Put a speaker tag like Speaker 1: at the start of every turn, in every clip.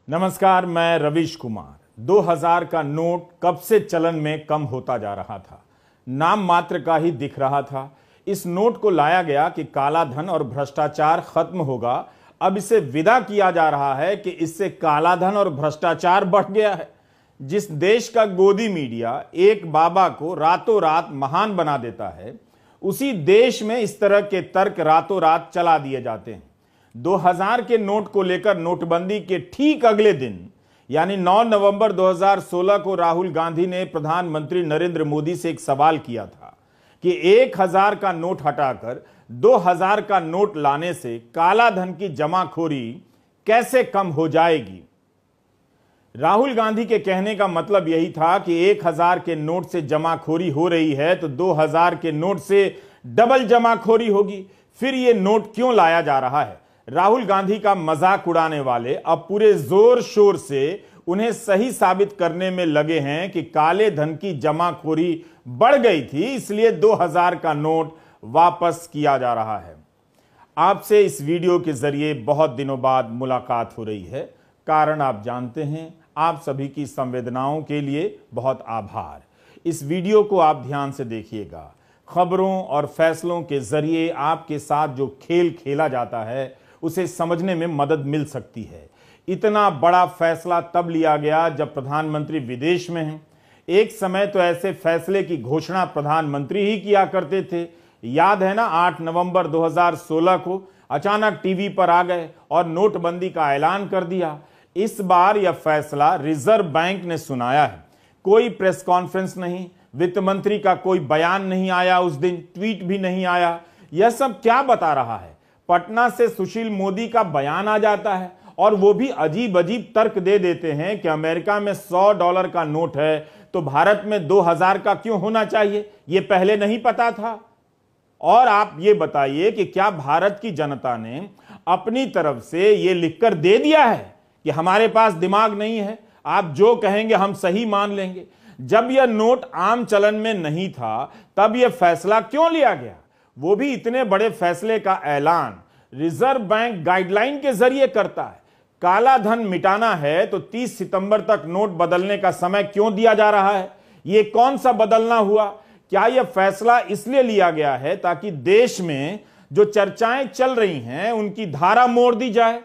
Speaker 1: नमस्कार, मैं रवीश कुमार। 2000 का नोट कब से चलन में कम होता जा रहा था, नाम मात्र का ही दिख रहा था। इस नोट को लाया गया कि काला धन और भ्रष्टाचार खत्म होगा। अब इसे विदा किया जा रहा है कि इससे काला धन और भ्रष्टाचार बढ़ गया है। जिस देश का गोदी मीडिया एक बाबा को रातों रात महान बना देता है, उसी देश में इस तरह के तर्क रातों रात चला दिए जाते हैं। 2000 के नोट को लेकर नोटबंदी के ठीक अगले दिन यानी 9 नवंबर 2016 को राहुल गांधी ने प्रधानमंत्री नरेंद्र मोदी से एक सवाल किया था कि 1000 का नोट हटाकर 2000 का नोट लाने से काला धन की जमाखोरी कैसे कम हो जाएगी। राहुल गांधी के कहने का मतलब यही था कि 1000 के नोट से जमाखोरी हो रही है तो 2000 के नोट से डबल जमाखोरी होगी। फिर यह नोट क्यों लाया जा रहा है? राहुल गांधी का मजाक उड़ाने वाले अब पूरे जोर शोर से उन्हें सही साबित करने में लगे हैं कि काले धन की जमाखोरी बढ़ गई थी, इसलिए 2000 का नोट वापस किया जा रहा है। आपसे इस वीडियो के जरिए बहुत दिनों बाद मुलाकात हो रही है। कारण आप जानते हैं। आप सभी की संवेदनाओं के लिए बहुत आभार। इस वीडियो को आप ध्यान से देखिएगा। खबरों और फैसलों के जरिए आपके साथ जो खेल खेला जाता है उसे समझने में मदद मिल सकती है। इतना बड़ा फैसला तब लिया गया जब प्रधानमंत्री विदेश में हैं। एक समय तो ऐसे फैसले की घोषणा प्रधानमंत्री ही किया करते थे। याद है ना, 8 नवंबर 2016 को अचानक टीवी पर आ गए और नोटबंदी का ऐलान कर दिया। इस बार यह फैसला रिजर्व बैंक ने सुनाया है। कोई प्रेस कॉन्फ्रेंस नहीं, वित्त मंत्री का कोई बयान नहीं आया, उस दिन ट्वीट भी नहीं आया। यह सब क्या बता रहा है? पटना से सुशील मोदी का बयान आ जाता है और वो भी अजीब अजीब तर्क दे देते हैं कि अमेरिका में $100 का नोट है तो भारत में 2000 का क्यों होना चाहिए? ये पहले नहीं पता था। और आप ये बताइए कि क्या भारत की जनता ने अपनी तरफ से ये लिखकर दे दिया है कि हमारे पास दिमाग नहीं है, आप जो कहेंगे हम सही मान लेंगे? जब यह नोट आम चलन में नहीं था तब यह फैसला क्यों लिया गया? वो भी इतने बड़े फैसले का ऐलान रिजर्व बैंक गाइडलाइन के जरिए करता है। काला धन मिटाना है तो 30 सितंबर तक नोट बदलने का समय क्यों दिया जा रहा है? ये कौन सा बदलना हुआ? क्या यह फैसला इसलिए लिया गया है ताकि देश में जो चर्चाएं चल रही हैं उनकी धारा मोड़ दी जाए?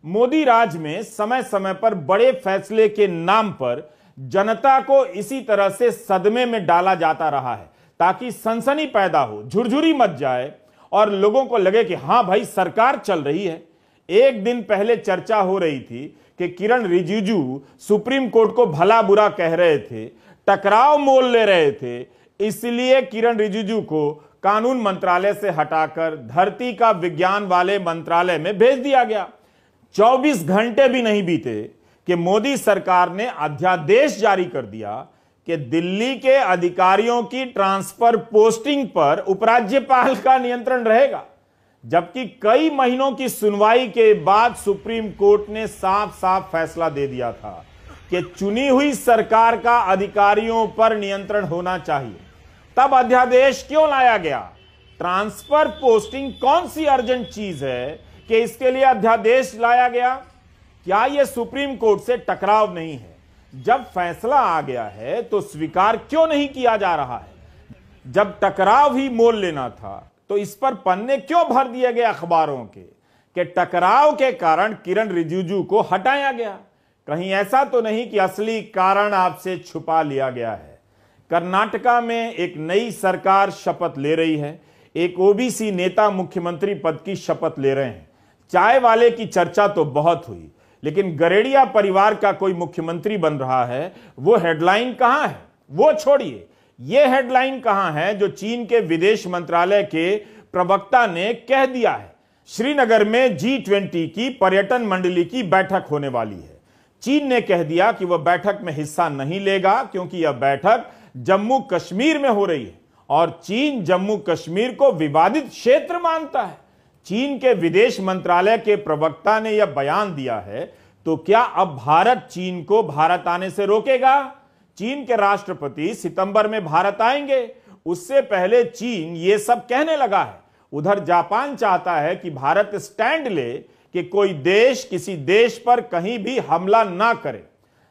Speaker 1: मोदी राज में समय समय पर बड़े फैसले के नाम पर जनता को इसी तरह से सदमे में डाला जाता रहा है ताकि सनसनी पैदा हो, झुरझुरी मच जाए और लोगों को लगे कि हां भाई सरकार चल रही है। एक दिन पहले चर्चा हो रही थी कि किरण रिजिजू सुप्रीम कोर्ट को भला बुरा कह रहे थे, टकराव मोल ले रहे थे, इसलिए किरण रिजिजू को कानून मंत्रालय से हटाकर धरती का विज्ञान वाले मंत्रालय में भेज दिया गया। 24 घंटे भी नहीं बीते कि मोदी सरकार ने अध्यादेश जारी कर दिया कि दिल्ली के अधिकारियों की ट्रांसफर पोस्टिंग पर उपराज्यपाल का नियंत्रण रहेगा। जबकि कई महीनों की सुनवाई के बाद सुप्रीम कोर्ट ने साफ साफ फैसला दे दिया था कि चुनी हुई सरकार का अधिकारियों पर नियंत्रण होना चाहिए। तब अध्यादेश क्यों लाया गया? ट्रांसफर पोस्टिंग कौन सी अर्जेंट चीज है कि इसके लिए अध्यादेश लाया गया? क्या यह सुप्रीम कोर्ट से टकराव नहीं है? जब फैसला आ गया है तो स्वीकार क्यों नहीं किया जा रहा है? जब टकराव ही मोल लेना था तो इस पर पन्ने क्यों भर दिए गए अखबारों के कि टकराव के कारण किरण रिजिजू को हटाया गया? कहीं ऐसा तो नहीं कि असली कारण आपसे छुपा लिया गया है? कर्नाटका में एक नई सरकार शपथ ले रही है। एक ओबीसी नेता मुख्यमंत्री पद की शपथ ले रहे हैं। चाय वाले की चर्चा तो बहुत हुई, लेकिन गरेड़िया परिवार का कोई मुख्यमंत्री बन रहा है, वो हेडलाइन कहां है? वो छोड़िए, ये हेडलाइन कहां है जो चीन के विदेश मंत्रालय के प्रवक्ता ने कह दिया है? श्रीनगर में G20 की पर्यटन मंडली की बैठक होने वाली है। चीन ने कह दिया कि वह बैठक में हिस्सा नहीं लेगा क्योंकि यह बैठक जम्मू कश्मीर में हो रही है और चीन जम्मू कश्मीर को विवादित क्षेत्र मानता है। चीन के विदेश मंत्रालय के प्रवक्ता ने यह बयान दिया है, तो क्या अब भारत चीन को भारत आने से रोकेगा? चीन के राष्ट्रपति सितंबर में भारत आएंगे, उससे पहले चीन यह सब कहने लगा है। उधर जापान चाहता है कि भारत स्टैंड ले कि कोई देश किसी देश पर कहीं भी हमला ना करे।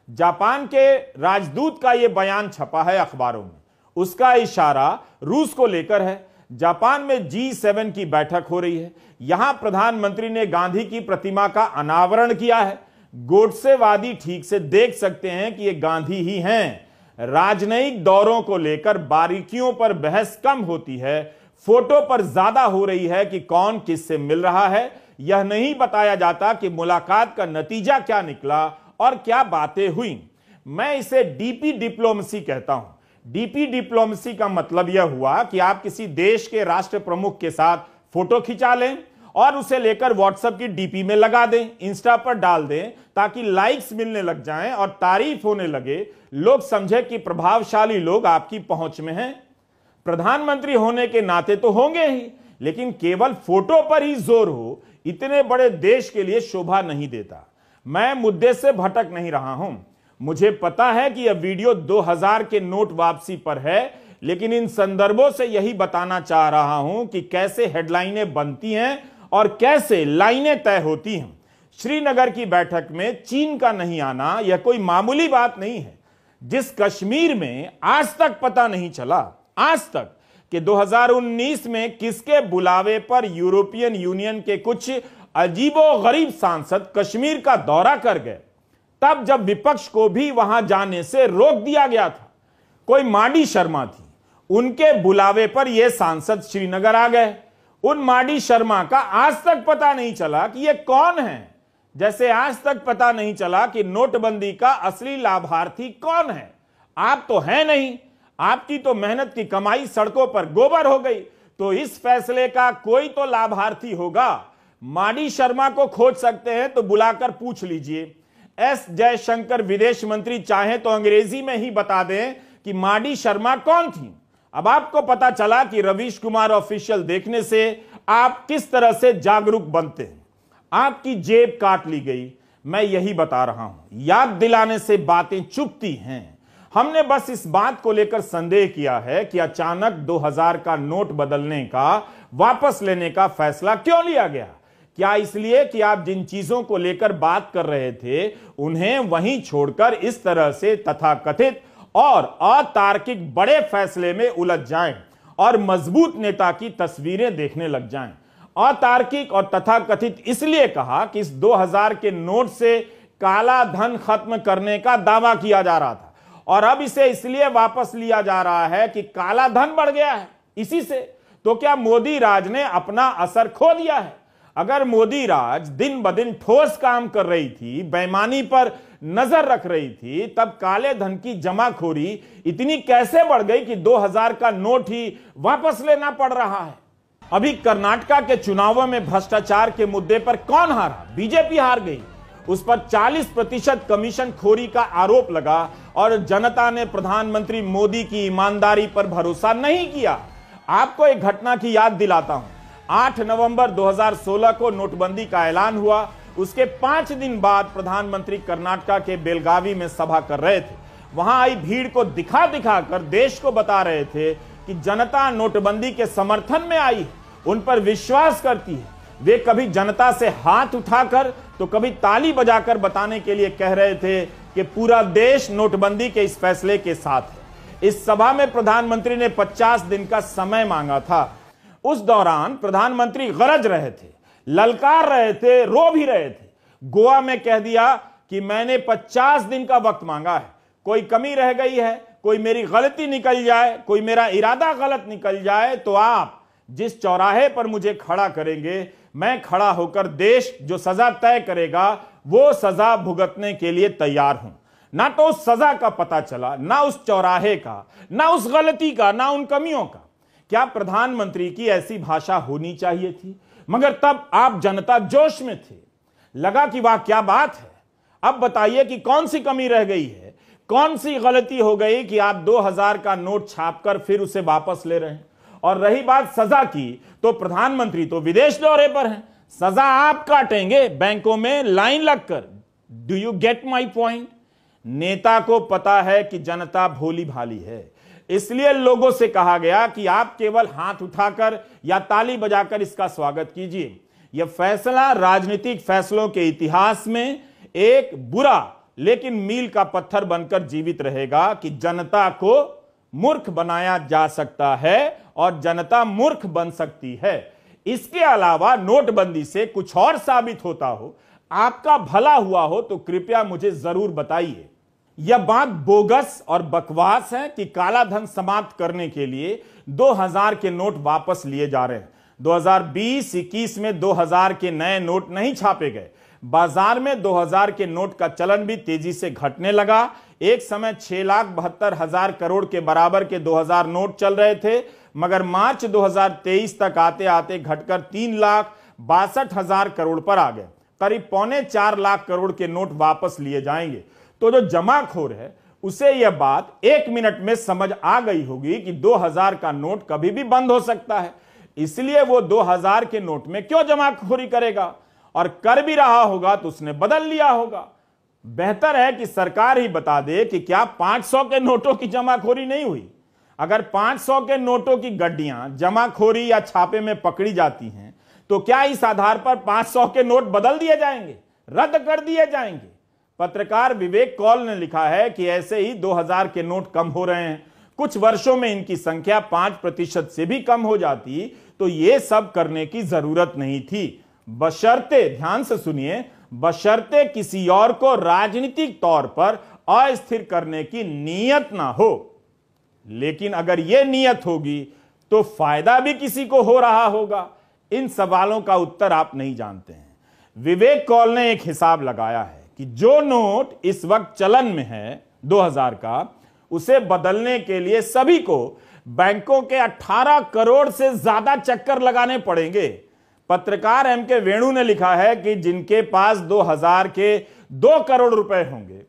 Speaker 1: जापान के राजदूत का यह बयान छपा है अखबारों में, उसका इशारा रूस को लेकर है। जापान में G7 की बैठक हो रही है। यहां प्रधानमंत्री ने गांधी की प्रतिमा का अनावरण किया है। गोडसेवादी ठीक से देख सकते हैं कि ये गांधी ही हैं। राजनयिक दौरों को लेकर बारीकियों पर बहस कम होती है, फोटो पर ज्यादा हो रही है कि कौन किससे मिल रहा है। यह नहीं बताया जाता कि मुलाकात का नतीजा क्या निकला और क्या बातें हुई। मैं इसे डीपी डिप्लोमेसी कहता हूं। डीपी डिप्लोमेसी का मतलब यह हुआ कि आप किसी देश के राष्ट्र प्रमुख के साथ फोटो खिंचा लें और उसे लेकर व्हाट्सएप की डीपी में लगा दें, इंस्टा पर डाल दें, ताकि लाइक्स मिलने लग जाएं और तारीफ होने लगे, लोग समझे कि प्रभावशाली लोग आपकी पहुंच में हैं। प्रधानमंत्री होने के नाते तो होंगे ही, लेकिन केवल फोटो पर ही जोर हो इतने बड़े देश के लिए शोभा नहीं देता। मैं मुद्दे से भटक नहीं रहा हूं। मुझे पता है कि यह वीडियो 2000 के नोट वापसी पर है, लेकिन इन संदर्भों से यही बताना चाह रहा हूं कि कैसे हेडलाइनें बनती हैं और कैसे लाइनें तय होती हैं। श्रीनगर की बैठक में चीन का नहीं आना यह कोई मामूली बात नहीं है। जिस कश्मीर में आज तक पता नहीं चला, आज तक, कि 2019 में किसके बुलावे पर यूरोपियन यूनियन के कुछ अजीबोगरीब सांसद कश्मीर का दौरा कर गए, तब जब विपक्ष को भी वहां जाने से रोक दिया गया था। कोई माडी शर्मा थी, उनके बुलावे पर यह सांसद श्रीनगर आ गए। उन माडी शर्मा का आज तक पता नहीं चला कि यह कौन है, जैसे आज तक पता नहीं चला कि नोटबंदी का असली लाभार्थी कौन है। आप तो हैं नहीं, आपकी तो मेहनत की कमाई सड़कों पर गोबर हो गई, तो इस फैसले का कोई तो लाभार्थी होगा। माडी शर्मा को खोज सकते हैं तो बुलाकर पूछ लीजिए। एस जयशंकर विदेश मंत्री चाहें तो अंग्रेजी में ही बता दें कि माडी शर्मा कौन थी। अब आपको पता चला कि रवीश कुमार ऑफिशियल देखने से आप किस तरह से जागरूक बनते हैं। आपकी जेब काट ली गई, मैं यही बता रहा हूं। याद दिलाने से बातें चुभती हैं। हमने बस इस बात को लेकर संदेह किया है कि अचानक 2000 का नोट बदलने का, वापस लेने का फैसला क्यों लिया गया। क्या इसलिए कि आप जिन चीजों को लेकर बात कर रहे थे उन्हें वहीं छोड़कर इस तरह से तथाकथित और अतार्किक बड़े फैसले में उलझ जाएं और मजबूत नेता की तस्वीरें देखने लग जाएं। अतार्किक और तथाकथित इसलिए कहा कि इस 2000 के नोट से काला धन खत्म करने का दावा किया जा रहा था और अब इसे इसलिए वापस लिया जा रहा है कि काला धन बढ़ गया है इसी से। तो क्या मोदी राज ने अपना असर खो दिया है? अगर मोदी राज दिन ब दिन ठोस काम कर रही थी, बेईमानी पर नजर रख रही थी, तब काले धन की जमाखोरी इतनी कैसे बढ़ गई कि 2000 का नोट ही वापस लेना पड़ रहा है? अभी कर्नाटका के चुनावों में भ्रष्टाचार के मुद्दे पर कौन हारा? बीजेपी हार गई। उस पर 40% कमीशन खोरी का आरोप लगा और जनता ने प्रधानमंत्री मोदी की ईमानदारी पर भरोसा नहीं किया। आपको एक घटना की याद दिलाता हूं। 8 नवंबर 2016 को नोटबंदी का ऐलान हुआ। उसके 5 दिन बाद प्रधानमंत्री कर्नाटका के बेलगावी में सभा कर रहे थे। वहां आई भीड़ को दिखा दिखा कर देश को बता रहे थे कि जनता नोटबंदी के समर्थन में आई है, उन पर विश्वास करती है। वे कभी जनता से हाथ उठाकर तो कभी ताली बजाकर बताने के लिए कह रहे थे कि पूरा देश नोटबंदी के इस फैसले के साथ है। इस सभा में प्रधानमंत्री ने 50 दिन का समय मांगा था। उस दौरान प्रधानमंत्री गरज रहे थे, ललकार रहे थे, रो भी रहे थे। गोवा में कह दिया कि मैंने 50 दिन का वक्त मांगा है, कोई कमी रह गई है, कोई मेरी गलती निकल जाए, कोई मेरा इरादा गलत निकल जाए तो आप जिस चौराहे पर मुझे खड़ा करेंगे, मैं खड़ा होकर देश जो सजा तय करेगा वो सजा भुगतने के लिए तैयार हूं। ना तो उस सजा का पता चला, ना उस चौराहे का, ना उस गलती का, ना उन कमियों का। क्या प्रधानमंत्री की ऐसी भाषा होनी चाहिए थी? मगर तब आप जनता जोश में थे, लगा कि वाह क्या बात है। अब बताइए कि कौन सी कमी रह गई है, कौन सी गलती हो गई कि आप 2000 का नोट छापकर फिर उसे वापस ले रहे हैं। और रही बात सजा की, तो प्रधानमंत्री तो विदेश दौरे पर हैं, सजा आप काटेंगे बैंकों में लाइन लगकर। Do you get my point? नेता को पता है कि जनता भोली भाली है, इसलिए लोगों से कहा गया कि आप केवल हाथ उठाकर या ताली बजाकर इसका स्वागत कीजिए। यह फैसला राजनीतिक फैसलों के इतिहास में एक बुरा लेकिन मील का पत्थर बनकर जीवित रहेगा कि जनता को मूर्ख बनाया जा सकता है और जनता मूर्ख बन सकती है। इसके अलावा नोटबंदी से कुछ और साबित होता हो, आपका भला हुआ हो, तो कृपया मुझे जरूर बताइए। यह बात बोगस और बकवास है कि काला धन समाप्त करने के लिए 2000 के नोट वापस लिए जा रहे हैं। 2020-21 में 2000 के नए नोट नहीं छापे गए। बाजार में 2000 के नोट का चलन भी तेजी से घटने लगा। एक समय 6,72,000 करोड़ के बराबर के 2000 नोट चल रहे थे, मगर मार्च 2023 तक आते आते घटकर 3,62,000 करोड़ पर आ गए। करीब 3.25 लाख करोड़ के नोट वापस लिए जाएंगे। तो जो जमाखोर है उसे यह बात 1 मिनट में समझ आ गई होगी कि 2000 का नोट कभी भी बंद हो सकता है, इसलिए वो 2000 के नोट में क्यों जमाखोरी करेगा, और कर भी रहा होगा तो उसने बदल लिया होगा। बेहतर है कि सरकार ही बता दे कि क्या 500 के नोटों की जमाखोरी नहीं हुई। अगर 500 के नोटों की गड्डियां जमाखोरी या छापे में पकड़ी जाती हैं तो क्या इस आधार पर 500 के नोट बदल दिए जाएंगे, रद्द कर दिए जाएंगे? पत्रकार विवेक कौल ने लिखा है कि ऐसे ही 2000 के नोट कम हो रहे हैं। कुछ वर्षों में इनकी संख्या 5% से भी कम हो जाती तो ये सब करने की जरूरत नहीं थी, बशर्ते, ध्यान से सुनिए, बशर्ते किसी और को राजनीतिक तौर पर अस्थिर करने की नीयत ना हो। लेकिन अगर यह नीयत होगी तो फायदा भी किसी को हो रहा होगा। इन सवालों का उत्तर आप नहीं जानते हैं। विवेक कौल ने एक हिसाब लगाया है कि जो नोट इस वक्त चलन में है 2000 का, उसे बदलने के लिए सभी को बैंकों के 18 करोड़ से ज्यादा चक्कर लगाने पड़ेंगे। पत्रकार एम.के. वेणु ने लिखा है कि जिनके पास 2000 के 2 करोड़ रुपए होंगे,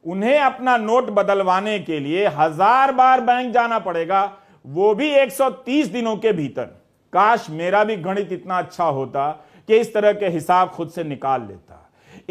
Speaker 1: उन्हें अपना नोट बदलवाने के लिए 1000 बार बैंक जाना पड़ेगा, वो भी 130 दिनों के भीतर। काश मेरा भी गणित इतना अच्छा होता कि इस तरह के हिसाब खुद से निकाल लेता।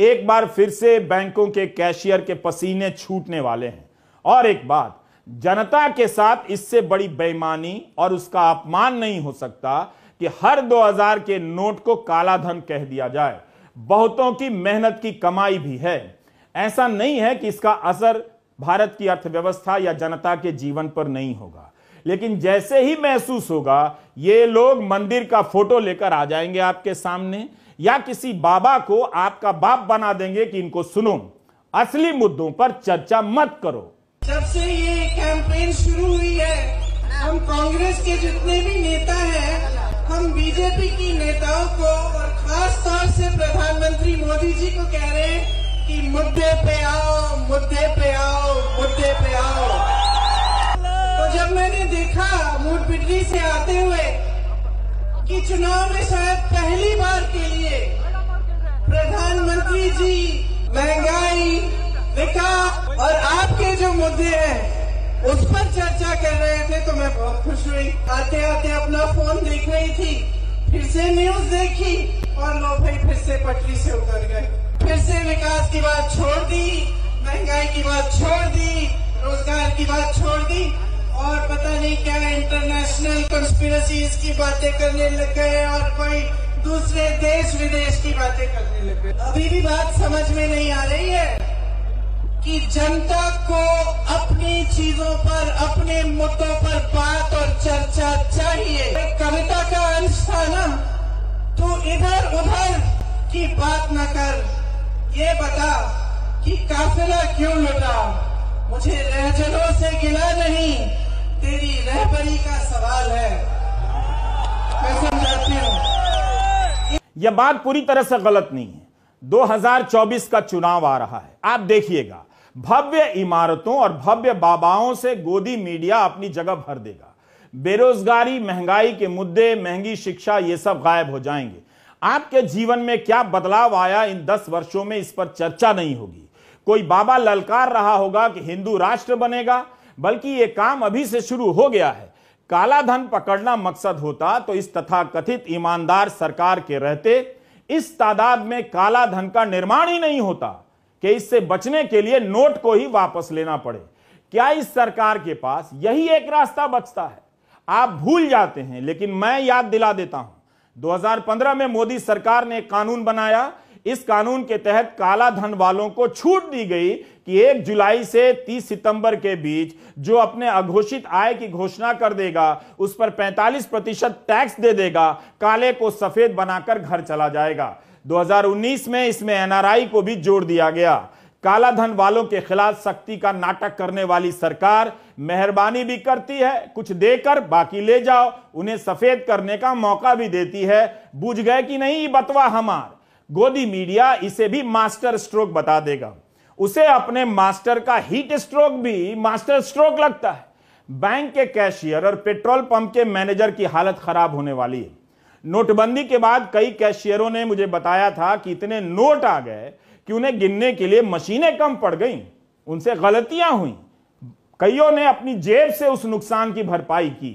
Speaker 1: एक बार फिर से बैंकों के कैशियर के पसीने छूटने वाले हैं। और एक बात, जनता के साथ इससे बड़ी बेईमानी और उसका अपमान नहीं हो सकता कि हर 2000 के नोट को काला धन कह दिया जाए। बहुतों की मेहनत की कमाई भी है। ऐसा नहीं है कि इसका असर भारत की अर्थव्यवस्था या जनता के जीवन पर नहीं होगा, लेकिन जैसे ही महसूस होगा, ये लोग मंदिर का फोटो लेकर आ जाएंगे आपके सामने या किसी बाबा को आपका बाप बना देंगे कि इनको सुनो, असली मुद्दों पर चर्चा मत करो।
Speaker 2: जब से ये कैंपेन शुरू हुई है, हम कांग्रेस के जितने भी नेता हैं, हम बीजेपी की नेताओं को और खास तौर से प्रधानमंत्री मोदी जी को कह रहे हैं कि मुद्दे पे आओ, मुद्दे पे आओ, मुद्दे पे आओ। तो जब मैंने देखा मूड बिजली से आते हुए कि चुनाव में शायद पहली बार के लिए प्रधानमंत्री जी महंगाई, विकास और आपके जो मुद्दे हैं उस पर चर्चा कर रहे थे, तो मैं बहुत खुश हुई। आते आते अपना फोन देख रही थी, फिर से न्यूज देखी और लो भाई फिर से पटरी से उतर गए। फिर से विकास की बात छोड़ दी, महंगाई की बात छोड़ दी, रोजगार की बात छोड़ दी और पता नहीं क्या इंटरनेशनल कंस्पिरेसीज की बातें करने लग गए और कोई दूसरे देश विदेश की बातें करने लग गए। अभी भी बात समझ में नहीं आ रही है कि जनता को अपनी चीजों पर, अपने मुद्दों पर बात और चर्चा चाहिए। एक कविता का अंश था ना, तू इधर उधर की बात न कर, ये बता कि काफिला क्यों लुटा। मुझे रहजलों से गिला नहीं, तेरी रहबरी का सवाल है। मैं समझाती हूँ
Speaker 1: यह बात पूरी तरह से गलत नहीं है। 2024 का चुनाव आ रहा है, आप देखिएगा, भव्य इमारतों और भव्य बाबाओं से गोदी मीडिया अपनी जगह भर देगा। बेरोजगारी, महंगाई के मुद्दे, महंगी शिक्षा, ये सब गायब हो जाएंगे। आपके जीवन में क्या बदलाव आया इन 10 वर्षों में, इस पर चर्चा नहीं होगी। कोई बाबा ललकार रहा होगा कि हिंदू राष्ट्र बनेगा, बल्कि यह काम अभी से शुरू हो गया है। काला धन पकड़ना मकसद होता तो इस तथाकथित ईमानदार सरकार के रहते इस तादाद में काला धन का निर्माण ही नहीं होता कि इससे बचने के लिए नोट को ही वापस लेना पड़े। क्या इस सरकार के पास यही एक रास्ता बचता है? आप भूल जाते हैं, लेकिन मैं याद दिला देता हूं। 2015 में मोदी सरकार ने एक कानून बनाया। इस कानून के तहत काला धन वालों को छूट दी गई कि 1 जुलाई से 30 सितंबर के बीच जो अपने अघोषित आय की घोषणा कर देगा उस पर 45% टैक्स दे देगा, काले को सफेद बनाकर घर चला जाएगा। 2019 में इसमें एनआरआई को भी जोड़ दिया गया। काला धन वालों के खिलाफ सख्ती का नाटक करने वाली सरकार मेहरबानी भी करती है, कुछ देकर बाकी ले जाओ, उन्हें सफेद करने का मौका भी देती है। बुझ गए कि नहीं बतवा हमार। गोदी मीडिया इसे भी मास्टर स्ट्रोक बता देगा। उसे अपने मास्टर का हीट स्ट्रोक भी मास्टर स्ट्रोक लगता है। बैंक के कैशियर और पेट्रोल पंप के मैनेजर की हालत खराब होने वाली है। नोटबंदी के बाद कई कैशियरों ने मुझे बताया था कि इतने नोट आ गए कि उन्हें गिनने के लिए मशीनें कम पड़ गईं, उनसे गलतियां हुई। कईयों ने अपनी जेब से उस नुकसान की भरपाई की।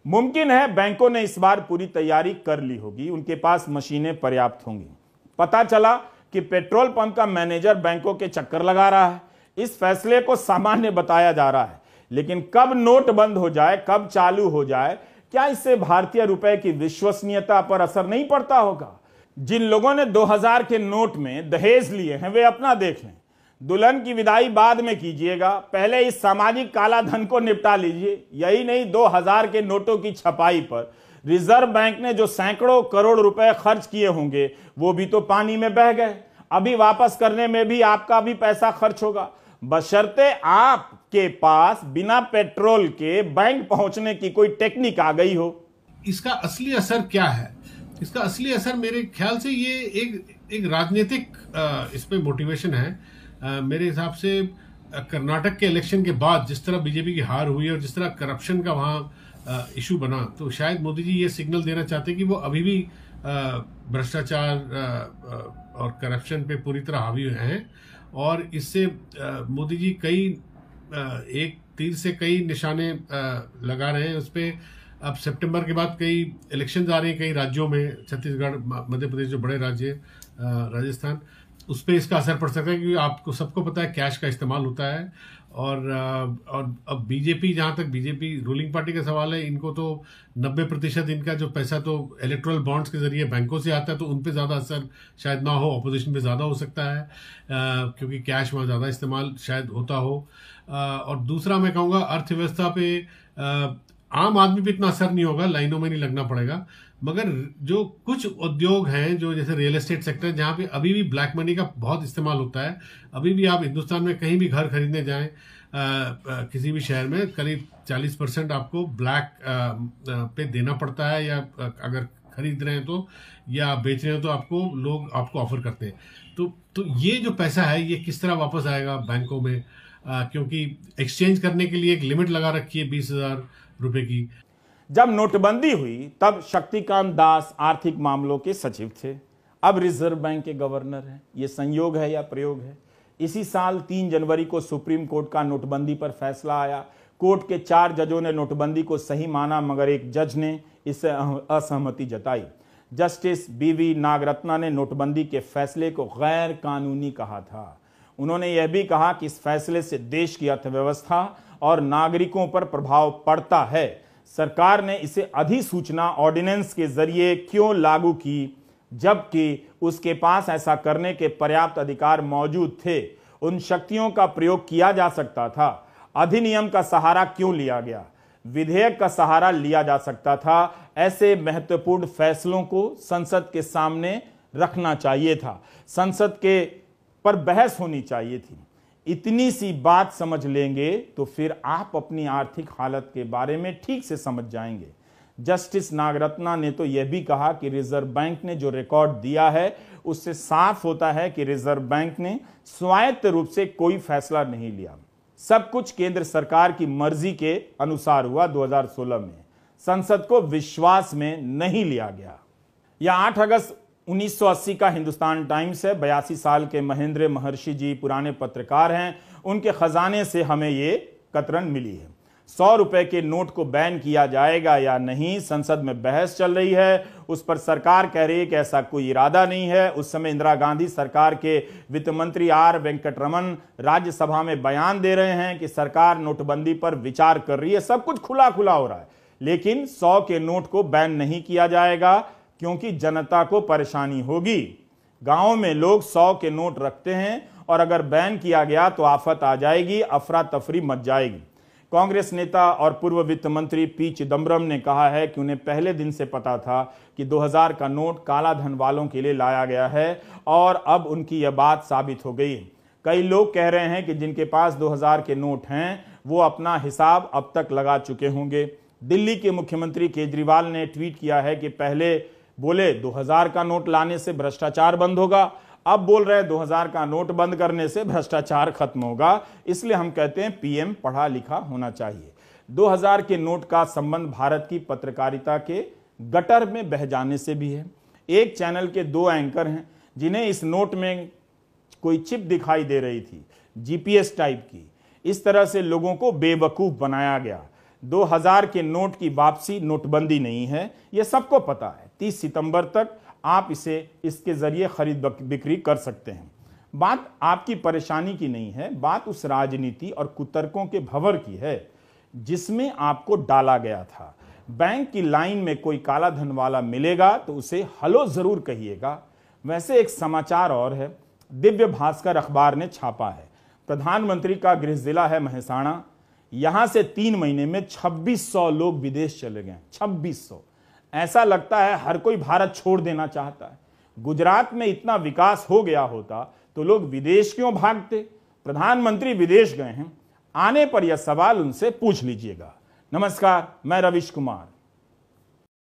Speaker 1: मुमकिन है बैंकों ने इस बार पूरी तैयारी कर ली होगी, उनके पास मशीनें पर्याप्त होंगी। पता चला कि पेट्रोल पंप का मैनेजर बैंकों के चक्कर लगा रहा है। इस फैसले को सामान्य बताया जा रहा है, लेकिन कब नोट बंद हो जाए, कब चालू हो जाए, क्या इससे भारतीय रुपए की विश्वसनीयता पर असर नहीं पड़ता होगा? जिन लोगों ने 2000 के नोट में दहेज लिए हैं वे अपना देख लें। दुल्हन की विदाई बाद में कीजिएगा, पहले इस सामाजिक काला धन को निपटा लीजिए। यही नहीं, 2000 के नोटों की छपाई पर रिजर्व बैंक ने जो सैकड़ों करोड़ रुपए खर्च किए होंगे वो भी तो पानी में बह गए। अभी वापस करने में भी आपका भी पैसा खर्च होगा, बशर्ते आपके पास बिना पेट्रोल के बैंक पहुंचने की कोई टेक्निक आ गई हो।
Speaker 3: इसका असली असर क्या है? इसका असली असर मेरे ख्याल से ये एक राजनीतिक इसमें मोटिवेशन है। मेरे हिसाब से कर्नाटक के इलेक्शन के बाद जिस तरह बीजेपी की हार हुई और जिस तरह करप्शन का वहाँ इशू बना, तो शायद मोदी जी ये सिग्नल देना चाहते हैं कि वो अभी भी भ्रष्टाचार और करप्शन पे पूरी तरह हावी हैं। और इससे मोदी जी एक तीर से कई निशाने लगा रहे हैं उस पर। अब सितंबर के बाद कई इलेक्शंस आ रहे हैं कई राज्यों में, छत्तीसगढ़, मध्य प्रदेश जो बड़े राज्य, राजस्थान, उस पर इसका असर पड़ सकता है क्योंकि आपको सबको पता है कैश का इस्तेमाल होता है। और अब बीजेपी, जहाँ तक बीजेपी रूलिंग पार्टी का सवाल है, इनको तो 90% इनका जो पैसा तो इलेक्ट्रल बॉन्ड्स के जरिए बैंकों से आता है, तो उन पे ज़्यादा असर शायद ना हो, अपोजिशन पे ज़्यादा हो सकता है क्योंकि कैश वहाँ ज़्यादा इस्तेमाल शायद होता हो। और दूसरा मैं कहूँगा अर्थव्यवस्था पे आम आदमी पे इतना असर नहीं होगा, लाइनों में नहीं लगना पड़ेगा, मगर जो कुछ उद्योग हैं जो जैसे रियल एस्टेट सेक्टर, जहाँ पे अभी भी ब्लैक मनी का बहुत इस्तेमाल होता है। अभी भी आप हिंदुस्तान में कहीं भी घर खरीदने जाएं, किसी भी शहर में करीब 40% आपको ब्लैक पे देना पड़ता है, या अगर खरीद रहे हैं तो, या बेच रहे हैं तो लोग आपको ऑफर करते हैं। तो ये जो पैसा है ये किस तरह वापस आएगा बैंकों में, क्योंकि एक्सचेंज करने के लिए एक लिमिट लगा रखी है 20,000 रुपए की।
Speaker 1: जब नोटबंदी हुई तब शक्तिकांत दास आर्थिक मामलों के सचिव थे, अब रिजर्व बैंक के गवर्नर हैं। यह संयोग है या प्रयोग है? इसी साल 3 जनवरी को सुप्रीम कोर्ट का नोटबंदी पर फैसला आया। कोर्ट के 4 जजों ने नोटबंदी को सही माना, मगर एक जज ने इससे असहमति जताई। जस्टिस बीवी नागरत्ना ने नोटबंदी के फैसले को गैर कानूनी कहा था। उन्होंने यह भी कहा कि इस फैसले से देश की अर्थव्यवस्था और नागरिकों पर प्रभाव पड़ता है। सरकार ने इसे अधिसूचना ऑर्डिनेंस के जरिए क्यों लागू की, जबकि उसके पास ऐसा करने के पर्याप्त अधिकार मौजूद थे? उन शक्तियों का प्रयोग किया जा सकता था। अधिनियम का सहारा क्यों लिया गया? विधेयक का सहारा लिया जा सकता था। ऐसे महत्वपूर्ण फैसलों को संसद के सामने रखना चाहिए था, संसद के पर बहस होनी चाहिए थी। इतनी सी बात समझ लेंगे तो फिर आप अपनी आर्थिक हालत के बारे में ठीक से समझ जाएंगे। जस्टिस नागरत्ना ने तो यह भी कहा कि रिजर्व बैंक ने जो रिकॉर्ड दिया है उससे साफ होता है कि रिजर्व बैंक ने स्वायत्त रूप से कोई फैसला नहीं लिया। सब कुछ केंद्र सरकार की मर्जी के अनुसार हुआ। 2016 में संसद को विश्वास में नहीं लिया गया। यह 8 अगस्त 1980 का हिंदुस्तान टाइम्स है। 82 साल के महेंद्र महर्षि जी पुराने पत्रकार हैं। उनके खजाने से हमें ये कतरन मिली है। 100 रुपए के नोट को बैन किया जाएगा या नहीं, संसद में बहस चल रही है। उस पर सरकार कह रही है कि ऐसा कोई इरादा नहीं है। उस समय इंदिरा गांधी सरकार के वित्त मंत्री आर वेंकटरमन राज्यसभा में बयान दे रहे हैं कि सरकार नोटबंदी पर विचार कर रही है। सब कुछ खुला खुला हो रहा है, लेकिन 100 के नोट को बैन नहीं किया जाएगा। क्योंकि जनता को परेशानी होगी। गांव में लोग 100 के नोट रखते हैं और अगर बैन किया गया तो आफत आ जाएगी, अफरा तफरी मच जाएगी। कांग्रेस नेता और पूर्व वित्त मंत्री पी चिदम्बरम ने कहा है कि उन्हें पहले दिन से पता था कि 2000 का नोट काला धन वालों के लिए लाया गया है और अब उनकी यह बात साबित हो गई। कई लोग कह रहे हैं कि जिनके पास 2000 के नोट हैं वो अपना हिसाब अब तक लगा चुके होंगे। दिल्ली के मुख्यमंत्री केजरीवाल ने ट्वीट किया है कि पहले बोले 2000 का नोट लाने से भ्रष्टाचार बंद होगा, अब बोल रहे 2000 का नोट बंद करने से भ्रष्टाचार खत्म होगा। इसलिए हम कहते हैं पीएम पढ़ा लिखा होना चाहिए। 2000 के नोट का संबंध भारत की पत्रकारिता के गटर में बह जाने से भी है। एक चैनल के 2 एंकर हैं जिन्हें इस नोट में कोई चिप दिखाई दे रही थी, जीपीएस टाइप की। इस तरह से लोगों को बेवकूफ बनाया गया। 2000 के नोट की वापसी नोटबंदी नहीं है, यह सबको पता है। 30 सितंबर तक आप इसे इसके जरिए खरीद बिक्री कर सकते हैं। बात आपकी परेशानी की नहीं है, बात उस राजनीति और कुतर्कों के भंवर की है जिसमें आपको डाला गया था। बैंक की लाइन में कोई काला धन वाला मिलेगा तो उसे हेलो जरूर कहिएगा। वैसे एक समाचार और है, दिव्य भास्कर अखबार ने छापा है। प्रधानमंत्री का गृह जिला है मेहसाणा। यहां से 3 महीने में 2600 लोग विदेश चले गए। 2600। ऐसा लगता है हर कोई भारत छोड़ देना चाहता है। गुजरात में इतना विकास हो गया होता तो लोग विदेश क्यों भागते? प्रधानमंत्री विदेश गए हैं, आने पर यह सवाल उनसे पूछ लीजिएगा। नमस्कार, मैं रविश कुमार।